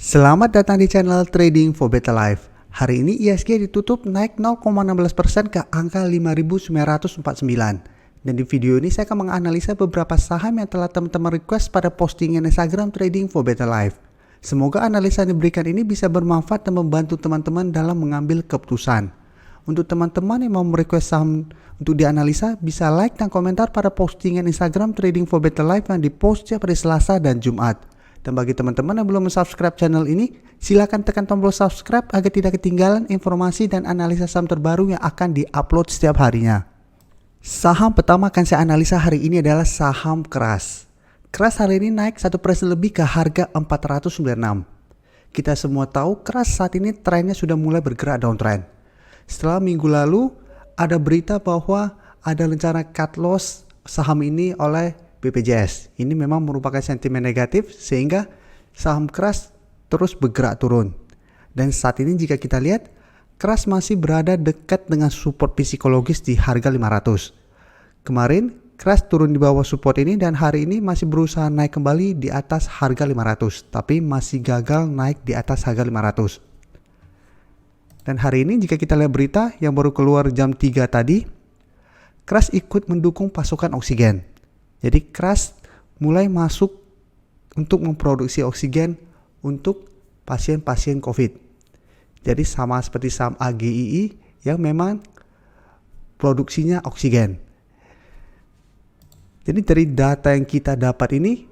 Selamat datang di channel Trading for Better Life. Hari ini ISG ditutup naik 0,16% ke angka 5.949. Dan di video ini saya akan menganalisa beberapa saham yang telah teman-teman request pada postingan Instagram Trading for Better Life. Semoga analisa yang diberikan ini bisa bermanfaat dan membantu teman-teman dalam mengambil keputusan. Untuk teman-teman yang mau merequest saham untuk dianalisa, bisa like dan komentar pada postingan Instagram Trading for Better Life yang dipost setiap hari Selasa dan Jumat. Dan bagi teman-teman yang belum subscribe channel ini, silakan tekan tombol subscribe agar tidak ketinggalan informasi dan analisa saham terbaru yang akan diupload setiap harinya. Saham pertama akan saya analisa hari ini adalah saham Keras. Keras hari ini naik 1% lebih ke harga 496. Kita semua tahu Keras saat ini trennya sudah mulai bergerak downtrend. Setelah minggu lalu ada berita bahwa ada rencana cut loss saham ini oleh BPJS. Ini memang merupakan sentimen negatif sehingga saham Keras terus bergerak turun. Dan saat ini jika kita lihat, Keras masih berada dekat dengan support psikologis di harga 500. Kemarin Keras turun di bawah support ini dan hari ini masih berusaha naik kembali di atas harga 500, tapi masih gagal naik di atas harga 500. Dan hari ini jika kita lihat berita yang baru keluar jam 3 tadi, Keras ikut mendukung pasokan oksigen. Jadi Keras mulai masuk untuk memproduksi oksigen untuk pasien-pasien COVID. Jadi sama seperti saham AGII yang memang produksinya oksigen. Jadi dari data yang kita dapat ini,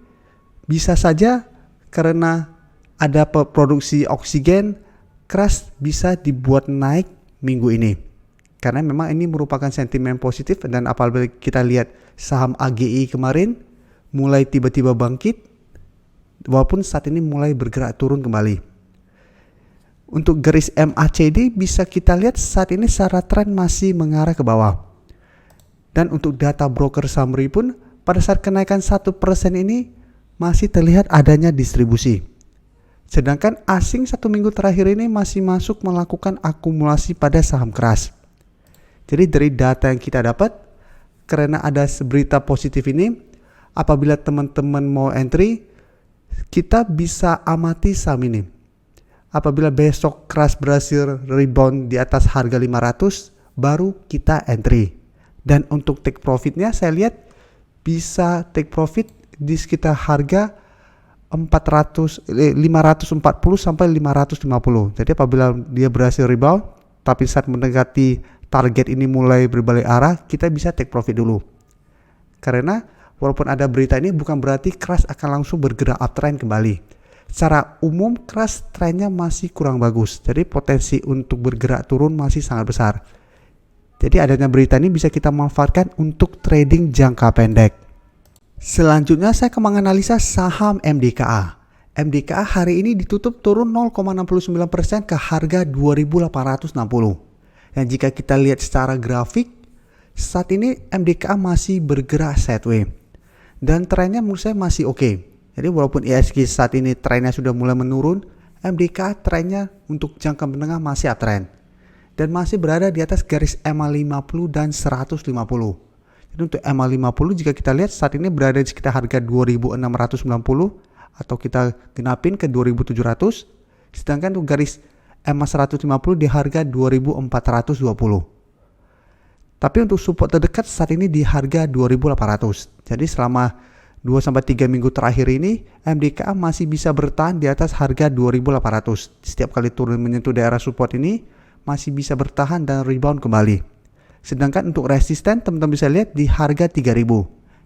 bisa saja karena ada produksi oksigen, Keras bisa dibuat naik minggu ini. Karena memang ini merupakan sentimen positif, dan apabila kita lihat saham AGI kemarin mulai tiba-tiba bangkit walaupun saat ini mulai bergerak turun kembali. Untuk garis MACD bisa kita lihat saat ini secara tren masih mengarah ke bawah. Dan untuk data broker summary pun pada saat kenaikan 1% ini masih terlihat adanya distribusi. Sedangkan asing satu minggu terakhir ini masih masuk melakukan akumulasi pada saham Keras. Jadi dari data yang kita dapat, karena ada berita positif ini, apabila teman-teman mau entry, kita bisa amati saham ini. Apabila besok Keras berhasil rebound di atas harga 500, baru kita entry. Dan untuk take profitnya saya lihat bisa take profit di sekitar harga 540 sampai 550. Jadi apabila dia berhasil rebound, tapi saat mendekati target ini mulai berbalik arah, kita bisa take profit dulu. Karena walaupun ada berita ini bukan berarti Keras akan langsung bergerak uptrend kembali. Secara umum Keras trennya masih kurang bagus. Jadi potensi untuk bergerak turun masih sangat besar. Jadi adanya berita ini bisa kita manfaatkan untuk trading jangka pendek. Selanjutnya saya akan menganalisa saham MDKA. MDKA hari ini ditutup turun 0,69% ke harga 2.860. Dan jika kita lihat secara grafik, saat ini MDKA masih bergerak sideways. Dan trennya menurut saya masih oke. Jadi walaupun ISG saat ini trennya sudah mulai menurun, MDKA trennya untuk jangka menengah masih uptrend. Dan masih berada di atas garis MA50 dan 150. Jadi untuk MA50 jika kita lihat saat ini berada di sekitar harga 2.690 atau kita genapin ke 2.700. Sedangkan untuk garis MA150 di harga 2.420. Tapi untuk support terdekat saat ini di harga 2.800. Jadi selama 2-3 minggu terakhir ini MDKA masih bisa bertahan di atas harga 2.800. Setiap kali turun menyentuh daerah support ini masih bisa bertahan dan rebound kembali. Sedangkan untuk resisten teman-teman bisa lihat di harga 3.000.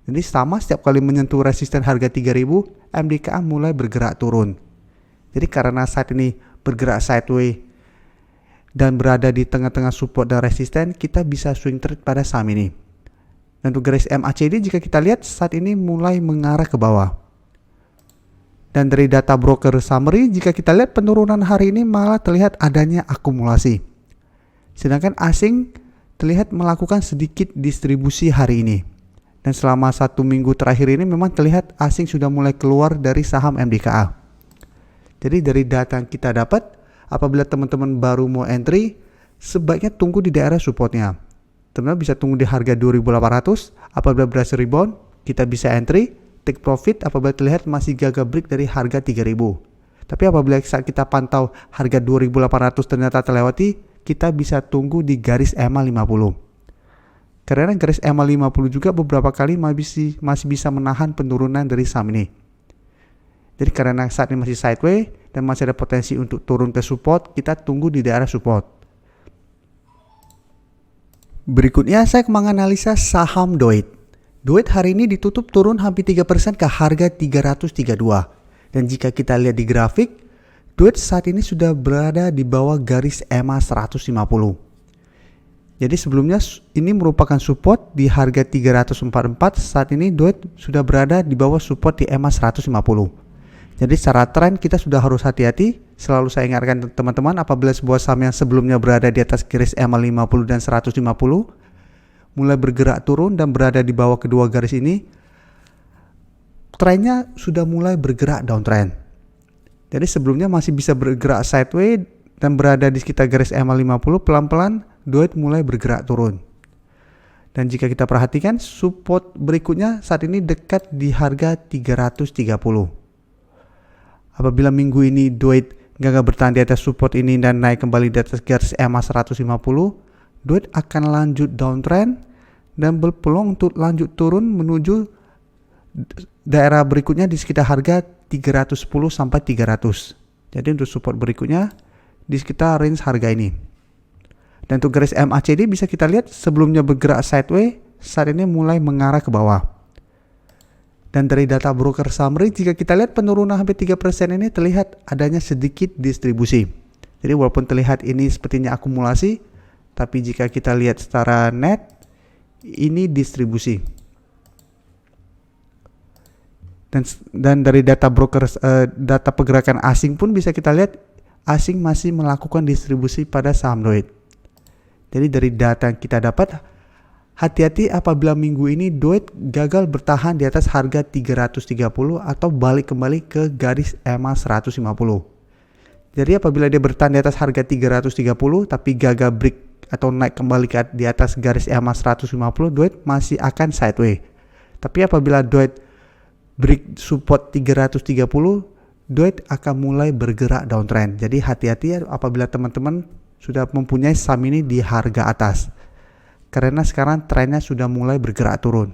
Jadi sama setiap kali menyentuh resisten harga 3.000, MDKA mulai bergerak turun. Jadi karena saat ini bergerak sideways dan berada di tengah-tengah support dan resisten, kita bisa swing trade pada saham ini. Dan untuk garis MACD jika kita lihat saat ini mulai mengarah ke bawah. Dan dari data broker summary jika kita lihat penurunan hari ini malah terlihat adanya akumulasi. Sedangkan asing terlihat melakukan sedikit distribusi hari ini. Dan selama 1 minggu terakhir ini memang terlihat asing sudah mulai keluar dari saham MDKA. Jadi dari data yang kita dapat, apabila teman-teman baru mau entry, sebaiknya tunggu di daerah supportnya. Teman-teman bisa tunggu di harga 2.800, apabila berhasil rebound, kita bisa entry, take profit apabila terlihat masih gagal break dari harga 3.000. Tapi apabila saat kita pantau harga 2.800 ternyata terlewati, kita bisa tunggu di garis EMA 50. Karena garis EMA 50 juga beberapa kali masih bisa menahan penurunan dari saham ini. Jadi karena saat ini masih sideways dan masih ada potensi untuk turun ke support, kita tunggu di daerah support. Berikutnya saya menganalisa saham Doit. Doit hari ini ditutup turun hampir 3% ke harga 332. Dan jika kita lihat di grafik, Doit saat ini sudah berada di bawah garis EMA 150. Jadi sebelumnya ini merupakan support di harga 344, saat ini Doit sudah berada di bawah support di EMA 150. Jadi secara tren kita sudah harus hati-hati. Selalu saya ingatkan teman-teman, apabila sebuah saham yang sebelumnya berada di atas garis EMA 50 dan 150 mulai bergerak turun dan berada di bawah kedua garis ini, trennya sudah mulai bergerak downtrend. Jadi sebelumnya masih bisa bergerak sideways dan berada di sekitar garis EMA 50, pelan-pelan Doit mulai bergerak turun. Dan jika kita perhatikan, support berikutnya saat ini dekat di harga 330. Apabila minggu ini Doit gagal bertahan di atas support ini dan naik kembali di atas garis EMA 150, Doit akan lanjut downtrend dan berpeluang untuk lanjut turun menuju daerah berikutnya di sekitar harga 310 sampai 300. Jadi untuk support berikutnya di sekitar range harga ini. Dan untuk garis MACD bisa kita lihat sebelumnya bergerak sideways, saat ini mulai mengarah ke bawah. Dan dari data broker summary, jika kita lihat penurunan hampir 3% ini terlihat adanya sedikit distribusi. Jadi walaupun terlihat ini sepertinya akumulasi, tapi jika kita lihat secara net, ini distribusi. Dan dari data broker, data pergerakan asing pun bisa kita lihat asing masih melakukan distribusi pada saham Doit. Jadi dari data yang kita dapat, hati-hati apabila minggu ini Doit gagal bertahan di atas harga 330 atau balik kembali ke garis EMA 150. Jadi apabila dia bertahan di atas harga 330 tapi gagal break atau naik kembali di atas garis EMA 150, Doit masih akan sideways. Tapi apabila Doit break support 330, Doit akan mulai bergerak downtrend. Jadi hati-hati apabila teman-teman sudah mempunyai saham ini di harga atas. Karena sekarang trennya sudah mulai bergerak turun.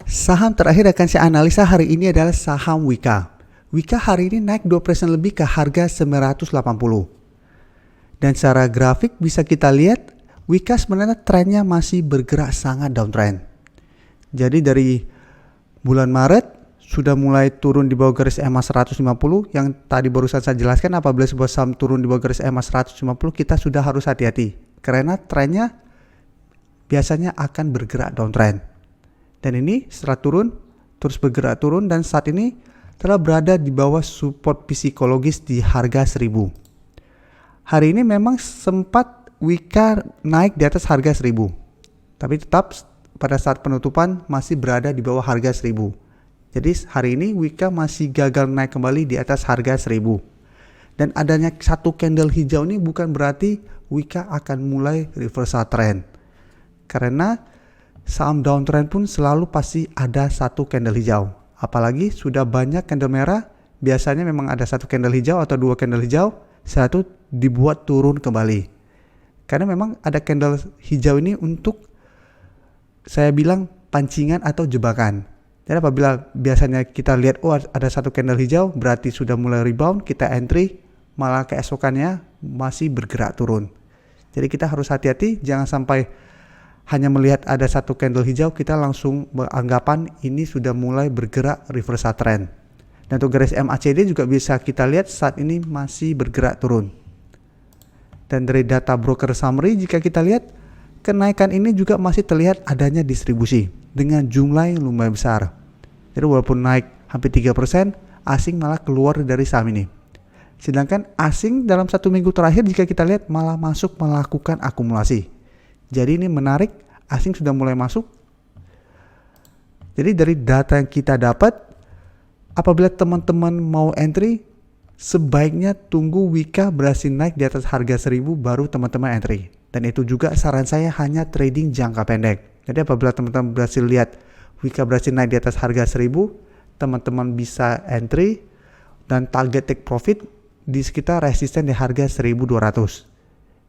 Saham terakhir akan saya analisa hari ini adalah saham Wika. Wika hari ini naik 2% lebih ke harga 980. Dan secara grafik bisa kita lihat Wika sebenarnya trennya masih bergerak sangat downtrend. Jadi dari bulan Maret sudah mulai turun di bawah garis EMA 150 yang tadi barusan saya jelaskan. Apabila sebuah saham turun di bawah garis EMA 150, kita sudah harus hati-hati karena trennya biasanya akan bergerak downtrend. Dan ini setelah turun terus bergerak turun dan saat ini telah berada di bawah support psikologis di harga 1000. Hari ini memang sempat Wika naik di atas harga 1000, tapi tetap pada saat penutupan masih berada di bawah harga 1000. Jadi hari ini Wika masih gagal naik kembali di atas harga 1000. Dan adanya satu candle hijau ini bukan berarti Wika akan mulai reversal trend. Karena saham downtrend pun selalu pasti ada satu candle hijau. Apalagi sudah banyak candle merah, biasanya memang ada satu candle hijau atau dua candle hijau, satu dibuat turun kembali. Karena memang ada candle hijau ini untuk saya bilang pancingan atau jebakan. Jadi apabila biasanya kita lihat ada satu candle hijau berarti sudah mulai rebound, kita entry, malah keesokannya masih bergerak turun. Jadi kita harus hati-hati, jangan sampai hanya melihat ada satu candle hijau kita langsung beranggapan ini sudah mulai bergerak reversal trend. Dan untuk garis MACD juga bisa kita lihat saat ini masih bergerak turun. Dan dari data broker summary jika kita lihat kenaikan ini juga masih terlihat adanya distribusi dengan jumlah yang lumayan besar. Jadi walaupun naik hampir 3%, asing malah keluar dari saham ini. Sedangkan asing dalam satu minggu terakhir jika kita lihat malah masuk melakukan akumulasi. Jadi ini menarik, asing sudah mulai masuk. Jadi dari data yang kita dapat, apabila teman-teman mau entry, sebaiknya tunggu Wika berhasil naik di atas harga 1000 baru teman-teman entry. Dan itu juga saran saya hanya trading jangka pendek. Jadi apabila teman-teman berhasil lihat Wika berhasil naik di atas harga 1000, teman-teman bisa entry. dan target take profit di sekitar resisten di harga 1200.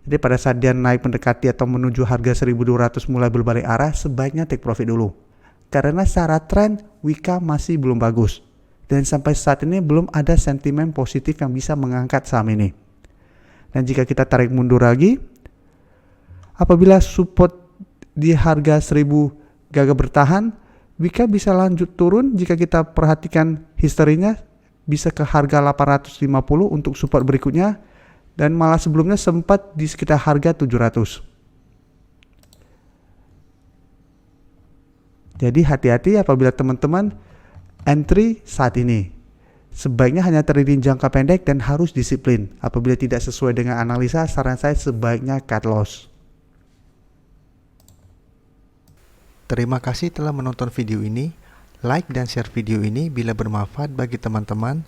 Jadi pada saat dia naik mendekati atau menuju harga 1200 mulai berbalik arah, sebaiknya take profit dulu. Karena secara tren Wika masih belum bagus. Dan sampai saat ini belum ada sentimen positif yang bisa mengangkat saham ini. Dan jika kita tarik mundur lagi, apabila support di harga 1000 gagal bertahan, Wika bisa lanjut turun jika kita perhatikan historinya bisa ke harga 850 untuk support berikutnya, dan malah sebelumnya sempat di sekitar harga 700. Jadi hati-hati apabila teman-teman entry saat ini. Sebaiknya hanya trading jangka pendek dan harus disiplin. Apabila tidak sesuai dengan analisa, saran saya sebaiknya cut loss. Terima kasih telah menonton video ini. Like dan share video ini bila bermanfaat bagi teman-teman.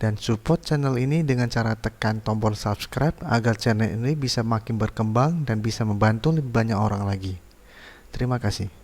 Dan support channel ini dengan cara tekan tombol subscribe agar channel ini bisa makin berkembang dan bisa membantu lebih banyak orang lagi. Terima kasih.